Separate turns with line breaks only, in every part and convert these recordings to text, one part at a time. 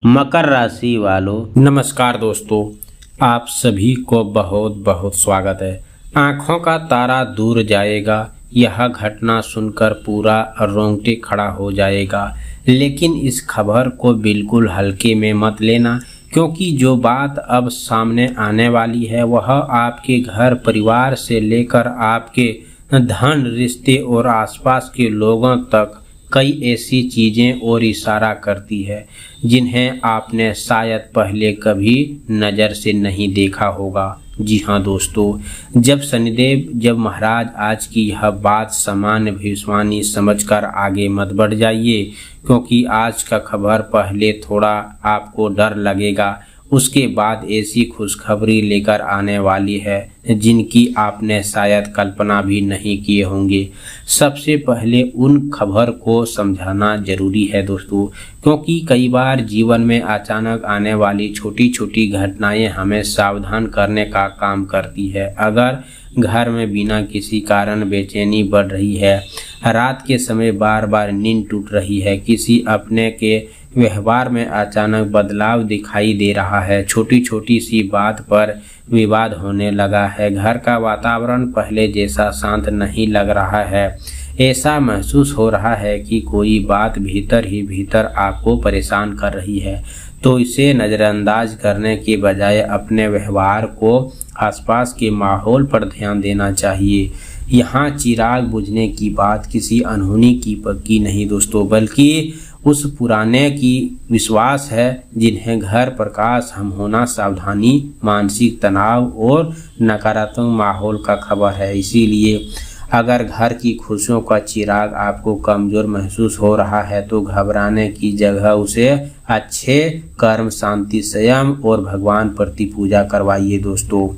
मकर राशि वालों, नमस्कार दोस्तों। आप सभी को बहुत बहुत स्वागत है। आंखों का तारा दूर जाएगा, यह घटना सुनकर पूरा रोंगटे खड़ा हो जाएगा। लेकिन इस खबर को बिल्कुल हल्के में मत लेना, क्योंकि जो बात अब सामने आने वाली है वह आपके घर परिवार से लेकर आपके धन, रिश्ते और आसपास के लोगों तक कई ऐसी चीज़ें और इशारा करती है जिन्हें आपने शायद पहले कभी नज़र से नहीं देखा होगा। जी हाँ दोस्तों, जब महाराज आज की यह बात सामान्य भविष्यवाणी समझकर आगे मत बढ़ जाइए, क्योंकि आज का खबर पहले थोड़ा आपको डर लगेगा, उसके बाद ऐसी खुशखबरी लेकर आने वाली है जिनकी आपने शायद कल्पना भी नहीं किए होंगे। सबसे पहले उन खबर को समझाना जरूरी है दोस्तों, क्योंकि कई बार जीवन में अचानक आने वाली छोटी छोटी घटनाएं हमें सावधान करने का काम करती है। अगर घर में बिना किसी कारण बेचैनी बढ़ रही है, रात के समय बार बार नींद टूट रही है, किसी अपने के व्यवहार में अचानक बदलाव दिखाई दे रहा है, छोटी छोटी सी बात पर विवाद होने लगा है, घर का वातावरण पहले जैसा शांत नहीं लग रहा है, ऐसा महसूस हो रहा है कि कोई बात भीतर ही भीतर आपको परेशान कर रही है, तो इसे नज़रअंदाज करने के बजाय अपने व्यवहार को आसपास के माहौल पर ध्यान देना चाहिए। यहाँ चिराग बुझने की बात किसी अनहोनी की पक्की नहीं दोस्तों, बल्कि उस पुराने की विश्वास है जिन्हें घर प्रकाश हम होना सावधानी, मानसिक तनाव और नकारात्मक माहौल का खबर है। इसीलिए अगर घर की खुशियों का चिराग आपको कमज़ोर महसूस हो रहा है तो घबराने की जगह उसे अच्छे कर्म, शांति, संयम और भगवान प्रति पूजा करवाइए दोस्तों।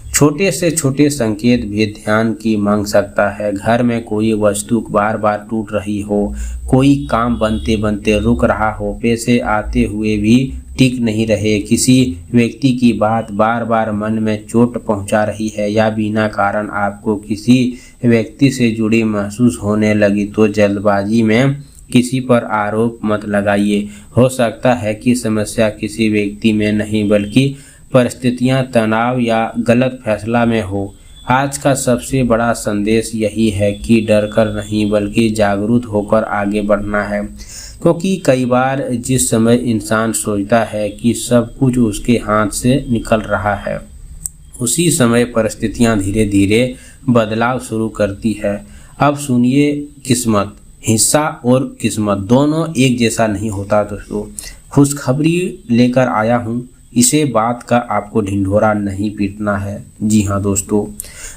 छोटे से छोटे संकेत भी ध्यान की मांग सकता है। घर में कोई वस्तु बार बार टूट रही हो, कोई काम बनते बनते रुक रहा हो, पैसे आते हुए भी टिक नहीं रहे, किसी व्यक्ति की बात बार बार मन में चोट पहुंचा रही है, या बिना कारण आपको किसी व्यक्ति से जुड़ी महसूस होने लगी, तो जल्दबाजी में किसी पर आरोप मत लगाइए। हो सकता है कि समस्या किसी व्यक्ति में नहीं बल्कि परिस्थितियां, तनाव या गलत फैसला में हो। आज का सबसे बड़ा संदेश यही है कि डर कर नहीं बल्कि जागरूक होकर आगे बढ़ना है, क्योंकि कई बार जिस समय इंसान सोचता है कि सब कुछ उसके हाथ से निकल रहा है, उसी समय परिस्थितियां धीरे धीरे बदलाव शुरू करती है। अब सुनिए, किस्मत, हिस्सा और किस्मत दोनों एक जैसा नहीं होता दोस्तों। खुशखबरी लेकर आया हूँ, इसे बात का आपको ढिंढोरा नहीं पीटना है। जी हाँ दोस्तों,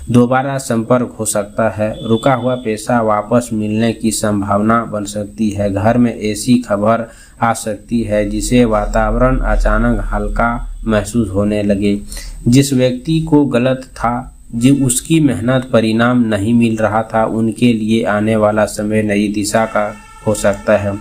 दोबारा संपर्क हो सकता है, रुका हुआ पैसा वापस मिलने की संभावना बन सकती है, घर में ऐसी खबर आ सकती है जिसे वातावरण अचानक हल्का महसूस होने लगे, जिस व्यक्ति को गलत था, जो उसकी मेहनत परिणाम नहीं मिल रहा था, उनके लिए आने वाला समय नई दिशा का हो सकता है।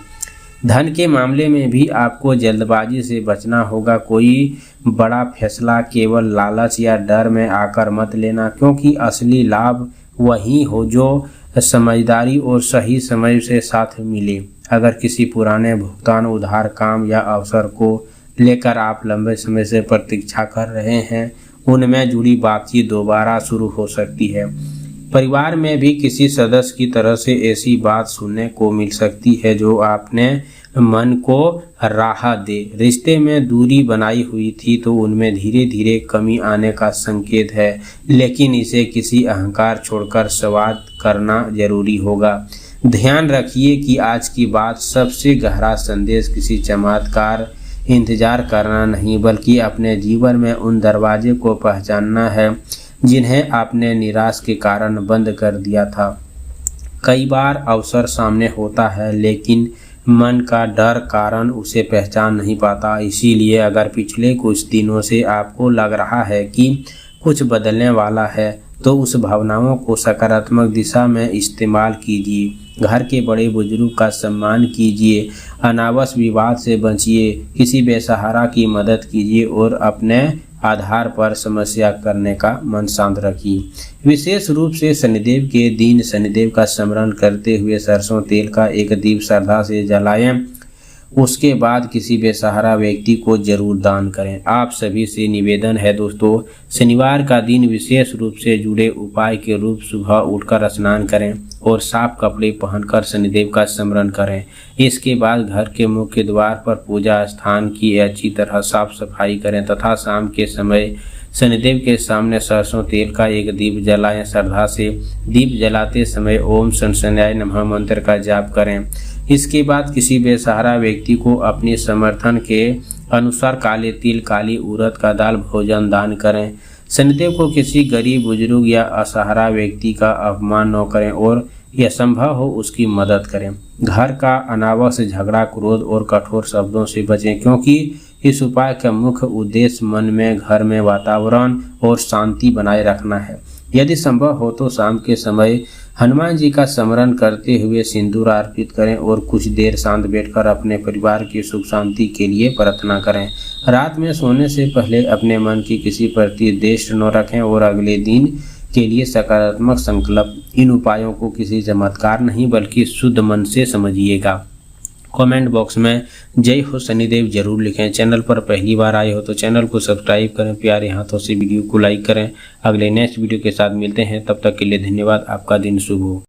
धन के मामले में भी आपको जल्दबाजी से बचना होगा। कोई बड़ा फैसला केवल लालच या डर में आकर मत लेना, क्योंकि असली लाभ वही हो जो समझदारी और सही समय से साथ मिले। अगर किसी पुराने भुगतान, उधार, काम या अवसर को लेकर आप लंबे समय से प्रतीक्षा कर रहे हैं, उनमें जुड़ी बातचीत दोबारा शुरू हो सकती है। परिवार में भी किसी सदस्य की तरफ से ऐसी बात सुनने को मिल सकती है जो आपने मन को राहत दे। रिश्ते में दूरी बनाई हुई थी तो उनमें धीरे धीरे कमी आने का संकेत है, लेकिन इसे किसी अहंकार छोड़कर संवाद करना जरूरी होगा। ध्यान रखिए कि आज की बात सबसे गहरा संदेश किसी चमत्कार इंतजार करना नहीं, बल्कि अपने जीवन में उन दरवाजे को पहचानना है जिन्हें आपने निराश के कारण बंद कर दिया था। कई बार अवसर सामने होता है, लेकिन मन का डर कारण उसे पहचान नहीं पाता। इसीलिए अगर पिछले कुछ दिनों से आपको लग रहा है कि कुछ बदलने वाला है, तो उस भावनाओं को सकारात्मक दिशा में इस्तेमाल कीजिए। घर के बड़े बुजुर्ग का सम्मान कीजिए, अनावश्यक विवाद से बचिए, किसी बेसहारा की मदद कीजिए और अपने आधार पर समस्या करने का मन शांत रखिए। विशेष रूप से शनिदेव के दिन शनिदेव का स्मरण करते हुए सरसों तेल का एक दीप श्रद्धा से जलाएं। उसके बाद किसी बेसहारा व्यक्ति को जरूर दान करें। आप सभी से निवेदन है दोस्तों, शनिवार का दिन विशेष रूप से जुड़े उपाय के रूप सुबह उठकर स्नान करें और साफ कपड़े पहनकर शनिदेव का स्मरण करें। इसके बाद घर के मुख्य द्वार पर पूजा स्थान की अच्छी तरह साफ सफाई करें तथा शाम के समय शनिदेव के सामने सरसों तेल का एक दीप जलाएं। श्रद्धा से दीप जलाते समय ओम शनशनाय नमः मंत्र का जाप करें। इसके बाद किसी बेसहारा व्यक्ति को अपने समर्थन के अनुसार काले तिल, काली उड़द का दाल भोजन दान करें। शनिदेव को किसी गरीब, बुजुर्ग या असहारा व्यक्ति का अपमान न करें और यह संभव हो उसकी मदद करें। घर का अनावश्यक झगड़ा, क्रोध और कठोर शब्दों से बचें, क्योंकि इस उपाय का मुख्य उद्देश्य मन में, घर में वातावरण और शांति बनाए रखना है। यदि संभव हो तो शाम के समय हनुमान जी का स्मरण करते हुए सिंदूर अर्पित करें और कुछ देर शांत बैठकर अपने परिवार की सुख शांति के लिए प्रार्थना करें। रात में सोने से पहले अपने मन की किसी प्रति द्वेष न रखें और अगले दिन के लिए सकारात्मक संकल्प। इन उपायों को किसी चमत्कार नहीं बल्कि शुद्ध मन से समझिएगा। कमेंट बॉक्स में जय हो शनिदेव जरूर लिखें। चैनल पर पहली बार आए हो तो चैनल को सब्सक्राइब करें, प्यारे हाथों से वीडियो को लाइक करें। अगले नेक्स्ट वीडियो के साथ मिलते हैं, तब तक के लिए धन्यवाद। आपका दिन शुभ हो।